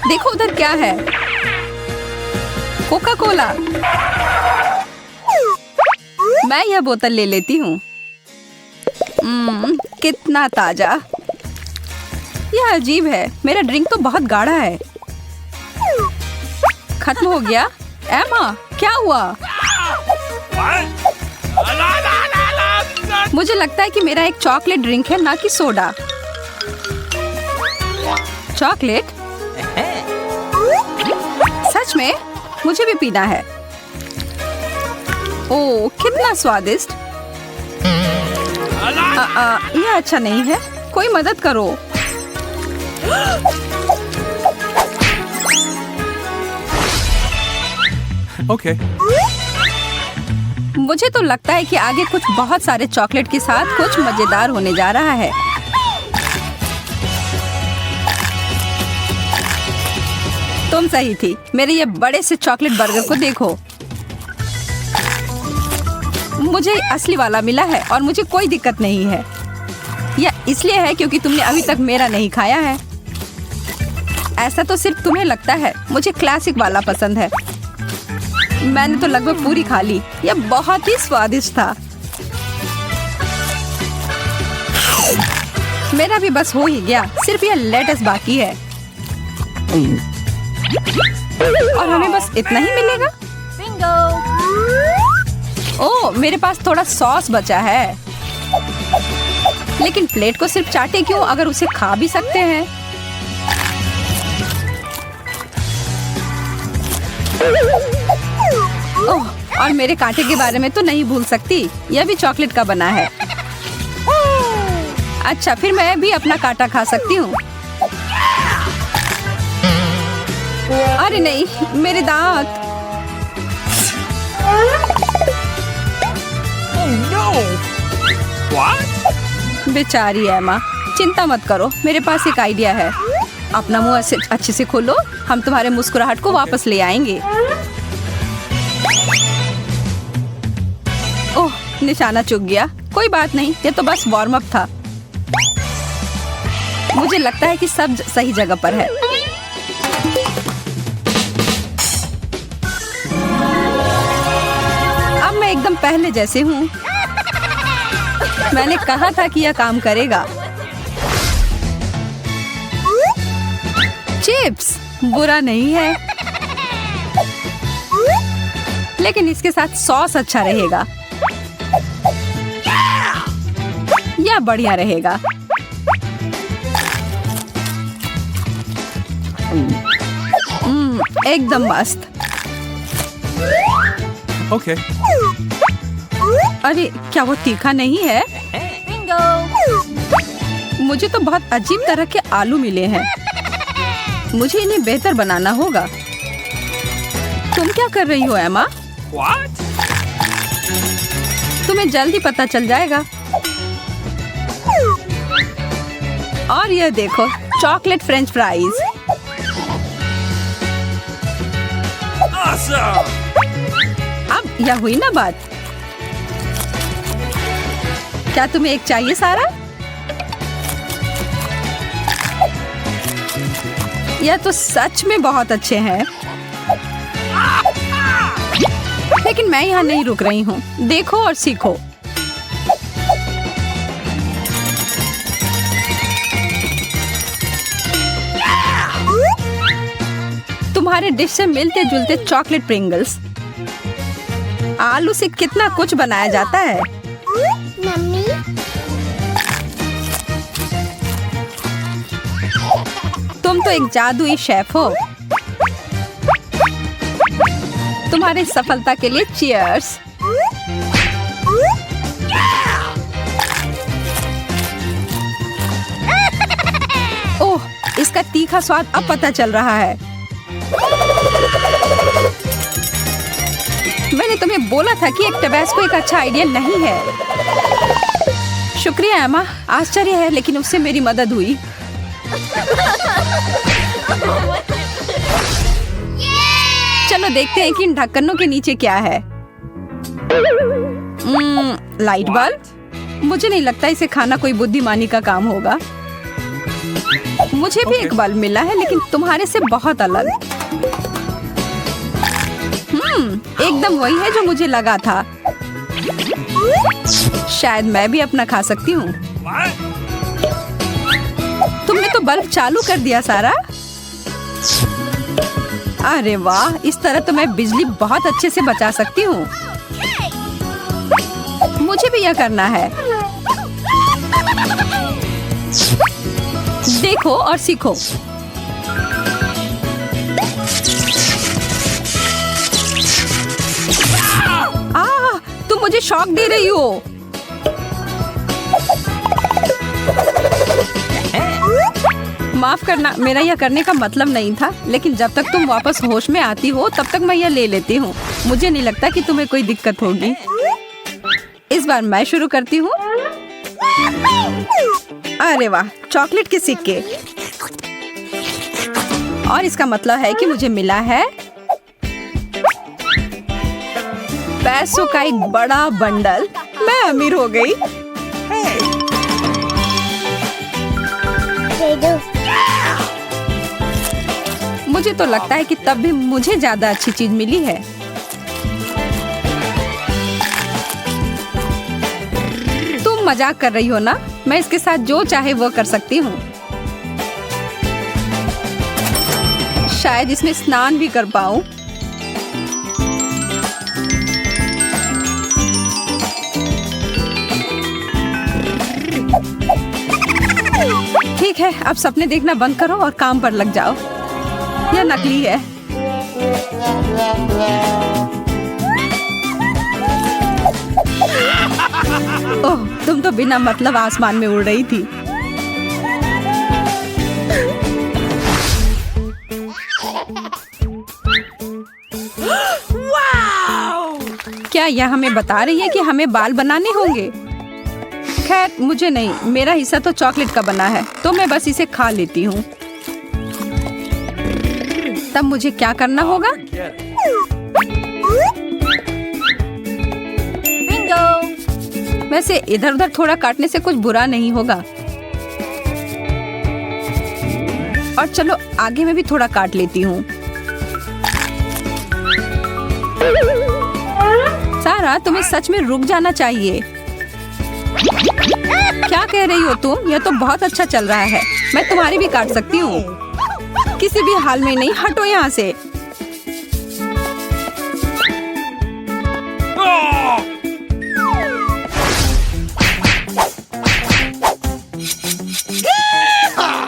देखो उधर क्या है। Coca Cola. मैं यह बोतल ले लेती हूँ। कितना ताजा। यह अजीब है, मेरा ड्रिंक तो बहुत गाढ़ा है। खत्म हो गया। एमा, क्या हुआ? मुझे लगता है कि मेरा एक चॉकलेट ड्रिंक है, ना कि सोडा। चॉकलेट? सच में? मुझे भी पीना है। ओह, कितना स्वादिष्ट। यह अच्छा नहीं है। कोई मदद करो। Okay. मुझे तो लगता है कि आगे कुछ बहुत सारे चॉकलेट के साथ कुछ मजेदार होने जा रहा है। तुम सही थी। मेरे ये बड़े से चॉकलेट बर्गर को देखो। मुझे असली वाला मिला है और मुझे कोई दिक्कत नहीं है। यह इसलिए है क्योंकि तुमने अभी तक मेरा नहीं खाया है। ऐसा तो सिर्फ तुम्हें लगता है। मुझे क्लासिक वाला पसंद है। मैंने तो लगभग पूरी खा ली। यह बहुत ही स्वादिष्ट था। मेरा भी बस हो ही गया। सिर्फ यह लेटस बाकी है और हमें बस इतना ही मिलेगा। ओह, मेरे पास थोड़ा सॉस बचा है। लेकिन प्लेट को सिर्फ चाटे क्यों, अगर उसे खा भी सकते हैं। ओह, और मेरे कांटे के बारे में तो नहीं भूल सकती। यह भी चॉकलेट का बना है। अच्छा, फिर मैं भी अपना कांटा खा सकती हूँ। अरे नहीं, मेरे दांत। बेचारी एमा। चिंता मत करो, मेरे पास एक आइडिया है। अपना मुंह अच्छे से खोलो। हम तुम्हारे मुस्कुराहट को वापस ले आएंगे। ओह, निशाना चूक गया। कोई बात नहीं, ये तो बस वार्म अप था। मुझे लगता है कि सब सही जगह पर है। अब मैं एकदम पहले जैसे हूँ। मैंने कहा था कि यह काम करेगा। चिप्स बुरा नहीं है, लेकिन इसके साथ सॉस अच्छा रहेगा। यह बढ़िया रहेगा। एकदम मस्त। Okay. अरे, क्या वो तीखा नहीं है? मुझे तो बहुत अजीब तरह के आलू मिले हैं। मुझे इन्हें बेहतर बनाना होगा। तुम क्या कर रही हो एमा? What? तुम्हें जल्दी पता चल जाएगा। और यह देखो, चॉकलेट फ्रेंच फ्राइज। Awesome! अब यह हुई ना बात। क्या तुम्हें एक चाहिए सारा? यह तो सच में बहुत अच्छे हैं। लेकिन मैं यहाँ नहीं रुक रही हूँ। देखो और सीखो। तुम्हारे डिश से मिलते जुलते चॉकलेट प्रिंगल्स। आलू से कितना कुछ बनाया जाता है। मम्मी, तुम तो एक जादुई शेफ हो। तुम्हारी सफलता के लिए चीयर्स। ओह, इसका तीखा स्वाद अब पता चल रहा है। मैंने तुम्हें बोला था कि एक टबैस्को एक अच्छा आइडिया नहीं है। शुक्रिया एमा। आश्चर्य है, लेकिन उससे मेरी मदद हुई। चलो देखते हैं कि इन ढक्कनों के नीचे क्या है। Light bulb? मुझे नहीं लगता इसे खाना कोई बुद्धिमानी का काम होगा। मुझे भी एक बल्ब मिला है, लेकिन तुम्हारे से बहुत अलग। एकदम वही है जो मुझे लगा था। शायद मैं भी अपना खा सकती हूँ। What? तुमने तो बल्ब चालू कर दिया सारा। अरे वाह, इस तरह तो मैं बिजली बहुत अच्छे से बचा सकती हूँ। मुझे भी यह करना है। देखो और सीखो। तुम मुझे शॉक दे रही हो। माफ करना, मेरा यह करने का मतलब नहीं था, लेकिन जब तक तुम वापस होश में आती हो तब तक मैं यह ले लेती हूँ। मुझे नहीं लगता कि तुम्हें कोई दिक्कत होगी। इस बार मैं शुरू करती हूँ। अरे वाह, चॉकलेट के सिक्के। और इसका मतलब है कि मुझे मिला है पैसों का एक बड़ा बंडल। मैं अमीर हो गई। मुझे तो लगता है कि तब भी मुझे ज्यादा अच्छी चीज मिली है। तुम मजाक कर रही हो ना? मैं इसके साथ जो चाहे वो कर सकती हूँ। शायद इसमें स्नान भी कर पाऊँ। ठीक है, अब सपने देखना बंद करो और काम पर लग जाओ। यह नकली है। ओह, तुम तो बिना मतलब आसमान में उड़ रही थी। क्या यह हमें बता रही है कि हमें बाल बनाने होंगे? खैर, मुझे नहीं, मेरा हिस्सा तो चॉकलेट का बना है, तो मैं बस इसे खा लेती हूँ। तब मुझे क्या करना होगा? बिंगो! वैसे इधर उधर थोड़ा काटने से कुछ बुरा नहीं होगा। और चलो आगे मैं भी थोड़ा काट लेती हूँ। सारा, तुम्हें सच में रुक जाना चाहिए। क्या कह रही हो तुम? यह तो बहुत अच्छा चल रहा है। मैं तुम्हारी भी काट सकती हूँ। किसी भी हाल में नहीं, हटो यहाँ से।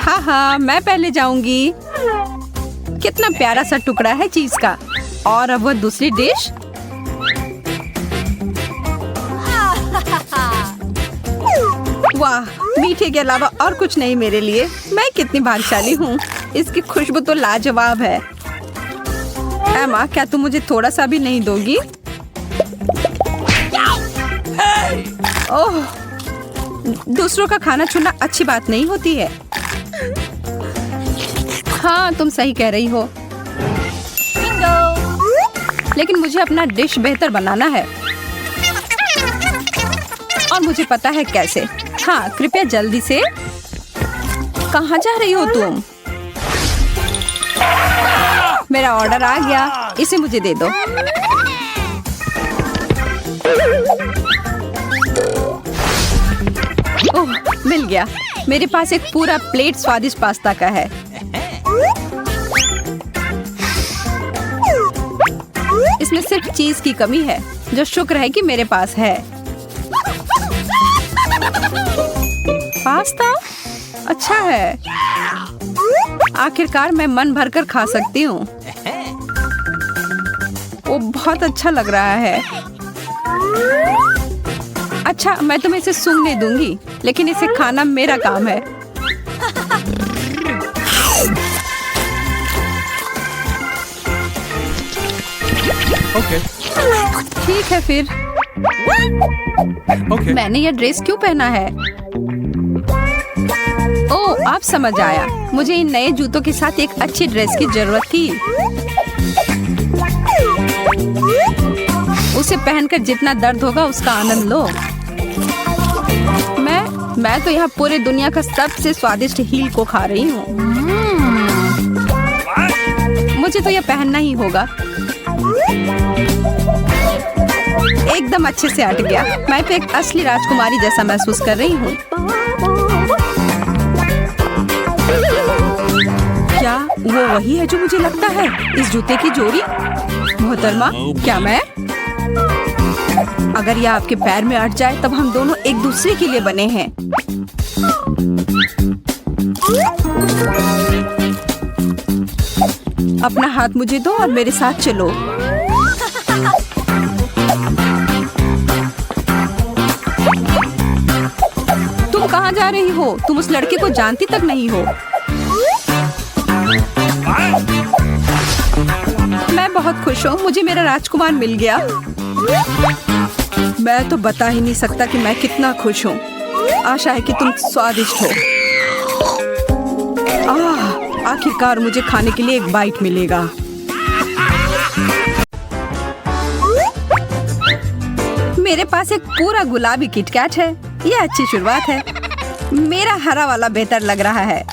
हाँ हाँ, मैं पहले जाऊंगी। कितना प्यारा सा टुकड़ा है चीज का। और अब वह दूसरी डिश। वाह, मीठे के अलावा और कुछ नहीं मेरे लिए। मैं कितनी भाग्यशाली हूँ। इसकी खुशबू तो लाजवाब है। एमा, क्या तुम मुझे थोड़ा सा भी नहीं दोगी? ओह, दूसरों का खाना छूना अच्छी बात नहीं होती है। हाँ, तुम सही कह रही हो। लेकिन मुझे अपना डिश बेहतर बनाना है। और मुझे पता है कैसे। हाँ, कृपया जल्दी से। कहाँ जा रही हो तुम? मेरा ऑर्डर आ गया, इसे मुझे दे दो। ओह, मिल गया। मेरे पास एक पूरा प्लेट स्वादिष्ट पास्ता का है। इसमें सिर्फ चीज की कमी है, जो शुक्र है कि मेरे पास है। पास्ता अच्छा है। आखिरकार मैं मन भरकर खा सकती हूँ। वो बहुत अच्छा लग रहा है। अच्छा, मैं तुम्हें इसे सूंघने दूंगी, लेकिन इसे खाना मेरा काम है। Okay. ठीक है फिर। Okay. मैंने यह ड्रेस क्यों पहना है? ओह, अब समझ आया। मुझे इन नए जूतों के साथ एक अच्छी ड्रेस की जरूरत थी। उसे पहनकर जितना दर्द होगा उसका आनंद लो। मैं मैं तो यहाँ पूरे दुनिया का सबसे स्वादिष्ट हील को खा रही हूँ। मुझे तो यह पहनना ही होगा। एकदम अच्छे से अट गया। मैं तो एक असली राजकुमारी जैसा महसूस कर रही हूँ। क्या वो वही है जो मुझे लगता है? इस जूते की जोड़ी? मोहतरमा, क्या मैं? अगर यह आपके पैर में अट जाए तब हम दोनों एक दूसरे के लिए बने हैं। अपना हाथ मुझे दो और मेरे साथ चलो। तुम कहाँ जा रही हो? तुम उस लड़के को जानती तक नहीं हो। मैं बहुत खुश हूँ, मुझे मेरा राजकुमार मिल गया। मैं तो बता ही नहीं सकता कि मैं कितना खुश हूँ। आशा है कि तुम स्वादिष्ट हो। आखिरकार मुझे खाने के लिए एक बाइट मिलेगा। मेरे पास एक पूरा गुलाबी किटकैट है। यह अच्छी शुरुआत है। मेरा हरा वाला बेहतर लग रहा है।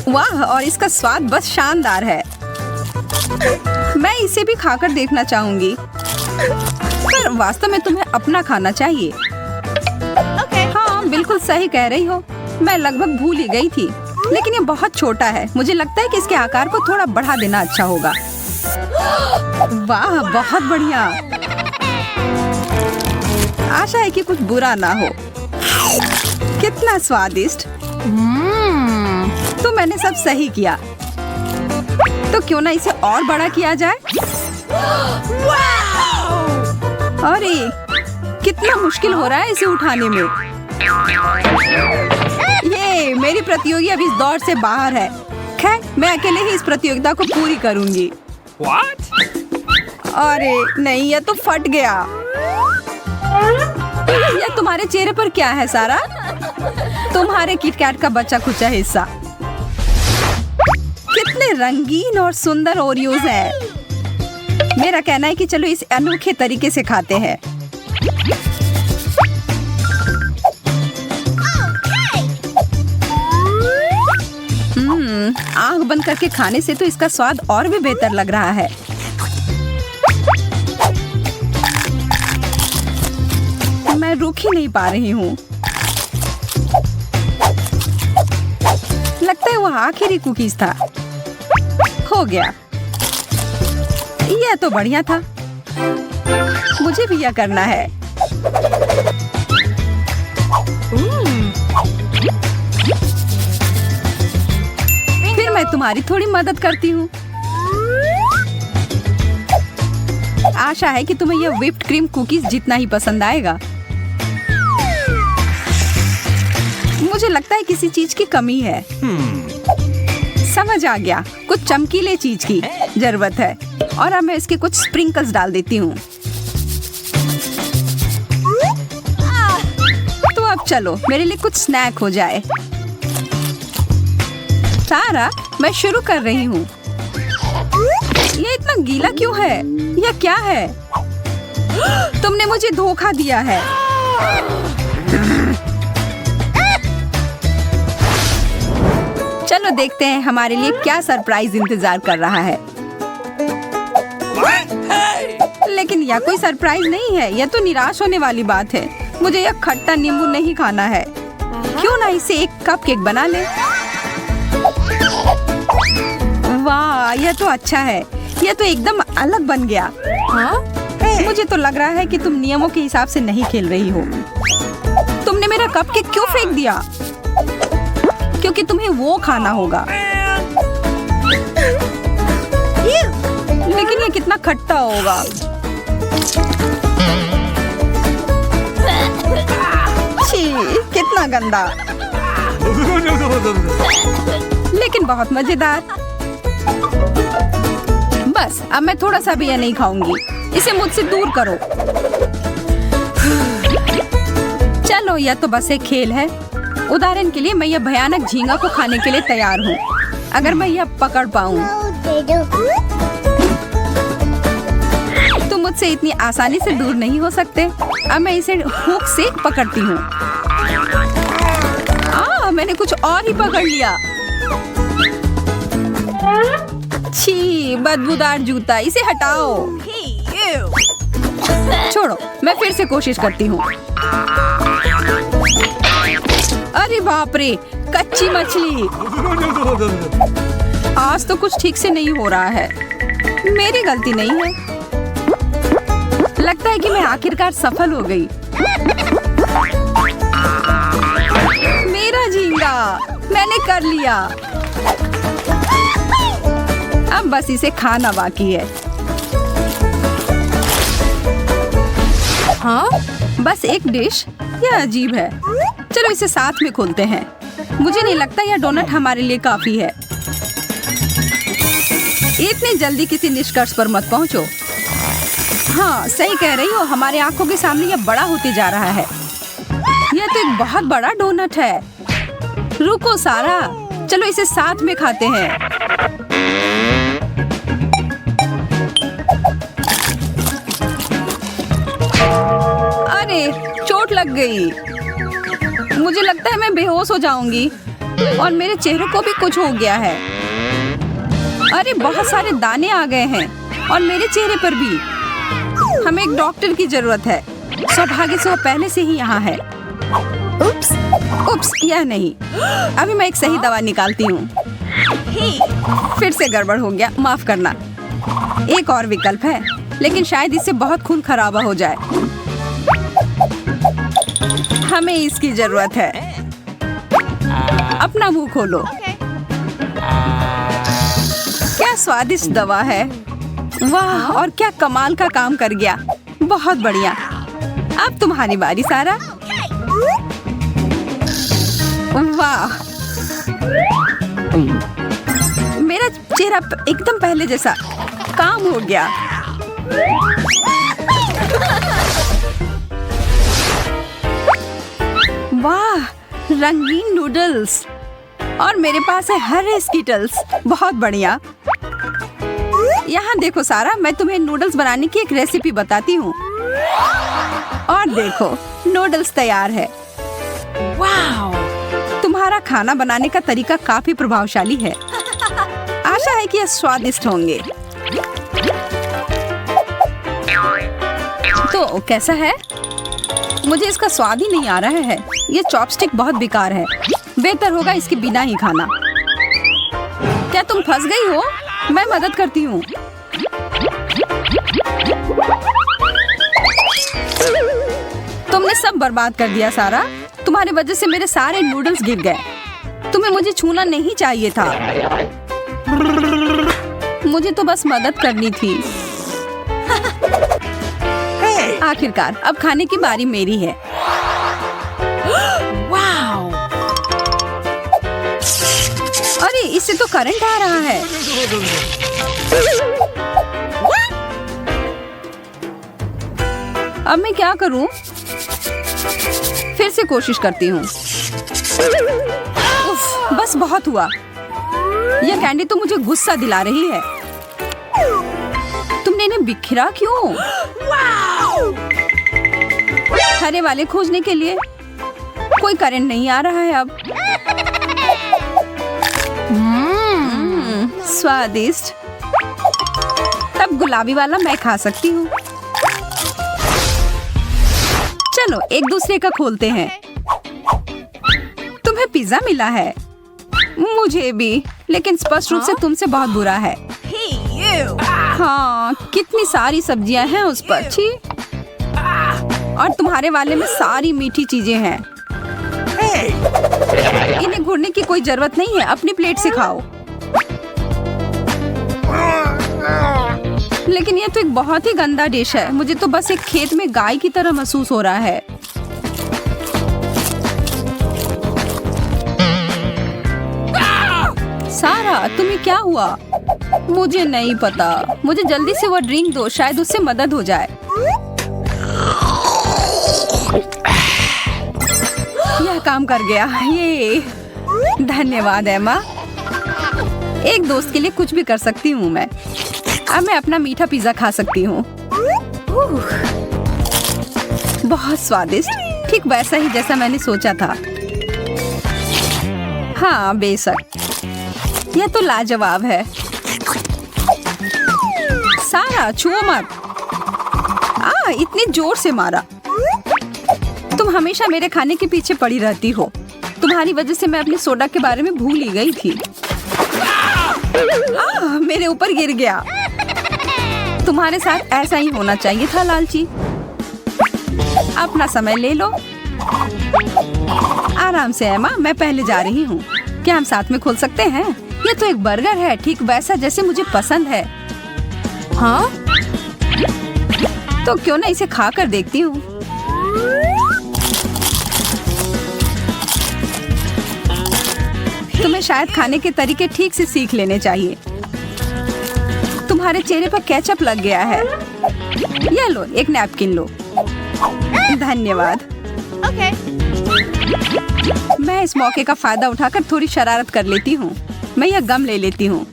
वाह, और इसका स्वाद बस शानदार है। मैं इसे भी खाकर देखना चाहूंगी। पर वास्तव में तुम्हें अपना खाना चाहिए। हाँ, बिल्कुल सही कह रही हो। मैं लगभग भूल ही गई थी, लेकिन ये बहुत छोटा है। मुझे लगता है कि इसके आकार को थोड़ा बढ़ा देना अच्छा होगा। वाह, बहुत बढ़िया। आशा है कि कुछ बुरा ना हो। कितना स्वादिष्ट। तो मैंने सब सही किया। तो क्यों ना इसे और बड़ा किया जाए? अरे, कितना मुश्किल हो रहा है इसे उठाने में। ये मेरी प्रतियोगी अभी इस दौड़ से बाहर है। खैर, मैं अकेले ही इस प्रतियोगिता को पूरी करूंगी। अरे नहीं, यह तो फट गया। यह तुम्हारे चेहरे पर क्या है सारा? तुम्हारे किटकैट का बचा खुचा हिस्सा। कितने रंगीन और सुंदर ओरियोज हैं। मेरा कहना है कि चलो इस अनोखे तरीके से खाते हैं। आंख बंद करके खाने से तो इसका स्वाद और भी बेहतर लग रहा है। मैं रुक ही नहीं पा रही हूँ। लगता है वह आखिरी कुकीज था। हो गया। यह तो बढ़िया था। मुझे भी यह करना है। फिर मैं तुम्हारी थोड़ी मदद करती हूँ। आशा है कि तुम्हें यह व्हिप्ड क्रीम कुकीज जितना ही पसंद आएगा। मुझे लगता है किसी चीज की कमी है। समझ आ गया, कुछ चमकीले चीज की जरूरत है। और अब मैं इसके कुछ स्प्रिंकल्स डाल देती हूँ। तो अब चलो मेरे लिए कुछ स्नैक हो जाए। सारा, मैं शुरू कर रही हूँ। ये इतना गीला क्यों है? यह क्या है? तुमने मुझे धोखा दिया है। चलो देखते हैं हमारे लिए क्या सरप्राइज इंतजार कर रहा है। लेकिन यह कोई सरप्राइज नहीं है। यह तो निराश होने वाली बात है। मुझे यह खट्टा नींबू नहीं खाना है। क्यों ना इसे एक कपकेक बना ले। वाह, यह तो अच्छा है। यह तो एकदम अलग बन गया। मुझे तो लग रहा है कि तुम नियमों के हिसाब से नहीं खेल रही हो। तुमने मेरा कपकेक क्यों फेंक दिया? क्योंकि तुम्हें वो खाना होगा। लेकिन ये कितना खट्टा होगा। छी, कितना गंदा। लेकिन बहुत मजेदार। बस अब मैं थोड़ा सा भी यह नहीं खाऊंगी। इसे मुझसे दूर करो। चलो, यह तो बस एक खेल है। उदाहरण के लिए मैं यह भयानक झींगा को खाने के लिए तैयार हूँ, अगर मैं यह पकड़ पाऊँ। तुम मुझसे इतनी आसानी से दूर नहीं हो सकते। अब मैं इसे हुक से पकड़ती हूँ। मैंने कुछ और ही पकड़ लिया। छी, बदबूदार जूता, इसे हटाओ। छोड़ो, मैं फिर से कोशिश करती हूँ। अरे बाप रे, कच्ची मछली। आज तो कुछ ठीक से नहीं हो रहा है। मेरी गलती नहीं है। लगता है कि मैं आखिरकार सफल हो गई। मेरा झींगा, मैंने कर लिया। अब बस इसे खाना बाकी है। हाँ, बस एक डिश। यह अजीब है। चलो इसे साथ में खोलते हैं। मुझे नहीं लगता यह डोनट हमारे लिए काफी है। इतनी जल्दी किसी निष्कर्ष पर मत पहुंचो। हाँ, सही कह रही हो। हमारे आंखों के सामने यह बड़ा होते जा रहा है। यह तो एक बहुत बड़ा डोनट है। रुको सारा, चलो इसे साथ में खाते हैं। अरे, चोट लग गई। मुझे लगता है मैं बेहोश हो जाऊंगी और मेरे चेहरे को भी कुछ हो गया है। अरे, बहुत सारे दाने आ गए हैं और मेरे चेहरे पर भी। हमें एक डॉक्टर की जरूरत है। सौभाग्य से वो पहले से ही यहाँ है। उप्स, यह नहीं। अभी मैं एक सही दवा निकालती हूँ। फिर से गड़बड़ हो गया, माफ करना। एक और विकल्प है, लेकिन शायद इससे बहुत खून खराबा हो जाए। हमें इसकी जरूरत है। अपना मुंह खोलो। क्या स्वादिष्ट दवा है। वाह, और क्या कमाल का काम कर गया। बहुत बढ़िया। अब तुम्हारी बारी सारा। वाह, मेरा चेहरा एकदम पहले जैसा। काम हो गया। वाह, रंगीन नूडल्स। और मेरे पास है हरे स्कीटल्स। बहुत बढ़िया। यहाँ देखो सारा, मैं तुम्हें नूडल्स बनाने की एक रेसिपी बताती हूँ। और देखो, नूडल्स तैयार है। वाह, तुम्हारा खाना बनाने का तरीका काफी प्रभावशाली है। आशा है कि ये स्वादिष्ट होंगे। तो कैसा है? मुझे इसका स्वाद ही नहीं आ रहा है। ये चॉपस्टिक बहुत बेकार है। बेहतर होगा इसके बिना ही खाना। क्या तुम फंस गई हो? मैं मदद करती हूँ। तुमने सब बर्बाद कर दिया सारा। तुम्हारी वजह से मेरे सारे नूडल्स गिर गए। तुम्हें मुझे छूना नहीं चाहिए था। मुझे तो बस मदद करनी थी। आखिरकार अब खाने की बारी मेरी है। वाओ! अरे, इससे तो करंट आ रहा है। अब मैं क्या करूं? फिर से कोशिश करती हूँ। उफ, बस बहुत हुआ। यह कैंडी तो मुझे गुस्सा दिला रही है। तुमने इन्हें बिखरा क्यों? हरे वाले खोजने के लिए कोई करंट नहीं आ रहा है अब। स्वादिष्ट। तब गुलाबी वाला मैं खा सकती हूँ। चलो एक दूसरे का खोलते हैं। तुम्हें पिज्जा मिला है। मुझे भी, लेकिन स्पष्ट रूप से तुमसे बहुत बुरा है। हाँ, कितनी सारी सब्जियां हैं उस पर। छी। और तुम्हारे वाले में सारी मीठी चीजें हैं। इन्हें घुरने की कोई जरूरत नहीं है। अपनी प्लेट से खाओ। लेकिन ये तो एक बहुत ही गंदा डिश है। मुझे तो बस एक खेत में गाय की तरह महसूस हो रहा है। सारा, तुम्हें क्या हुआ? मुझे नहीं पता। मुझे जल्दी से वो ड्रिंक दो, शायद उससे मदद हो जाए। यह काम कर गया। ये धन्यवाद एमा। एक दोस्त के लिए कुछ भी कर सकती हूँ मैं। अब मैं अपना मीठा पिज्जा खा सकती हूँ। बहुत स्वादिष्ट, ठीक वैसा ही जैसा मैंने सोचा था। हाँ बेशक, यह तो लाजवाब है। सारा छुओ मत। इतनी जोर से मारा। तुम हमेशा मेरे खाने के पीछे पड़ी रहती हो। तुम्हारी वजह से मैं अपनी सोडा के बारे में भूल ही गई थी। मेरे ऊपर गिर गया। तुम्हारे साथ ऐसा ही होना चाहिए था लालची। अपना समय ले लो। आराम से एमा, मैं पहले जा रही हूँ। क्या हम साथ में खोल सकते हैं? ये तो एक बर्गर है, ठीक वैसा जैसे मुझे पसंद है। हाँ? तो क्यों ना इसे खा कर देखती हूँ। तुम्हें शायद खाने के तरीके ठीक से सीख लेने चाहिए। तुम्हारे चेहरे पर केचप लग गया है। ये लो, एक नैपकिन लो। धन्यवाद। मैं इस मौके का फायदा उठाकर थोड़ी शरारत कर लेती हूँ। मैं यह गम ले लेती हूँ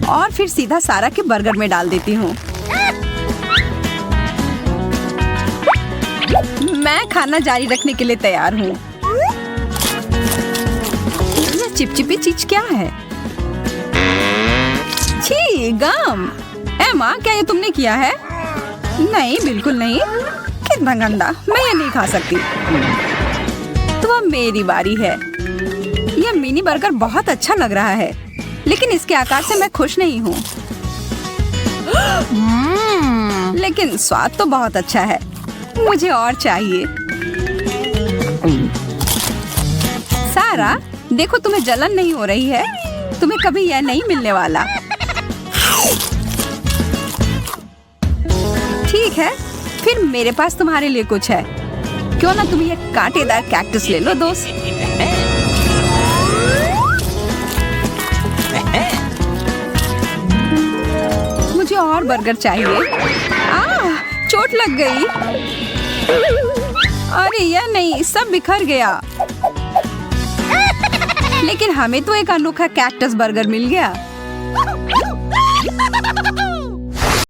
और फिर सीधा सारा के बर्गर में डाल देती हूँ। मैं खाना जारी रखने के लिए तैयार हूँ। यह चिपचिपी चीज क्या है? छी, गम। एमा, क्या ये तुमने किया है? नहीं, बिल्कुल नहीं। कितना गंदा। मैं ये नहीं खा सकती। तो अब मेरी बारी है। यह मिनी बर्गर बहुत अच्छा लग रहा है, लेकिन इसके आकार से मैं खुश नहीं हूँ। लेकिन स्वाद तो बहुत अच्छा है। मुझे और चाहिए। सारा, देखो तुम्हें जलन नहीं हो रही है। तुम्हें कभी यह नहीं मिलने वाला। ठीक है, फिर मेरे पास तुम्हारे लिए कुछ है। क्यों ना तुम ये कांटेदार कैक्टस ले लो दोस्त। मुझे और बर्गर चाहिए। चोट लग गई। अरे यह नहीं, सब बिखर गया। लेकिन हमें तो एक अनोखा कैक्टस बर्गर मिल गया।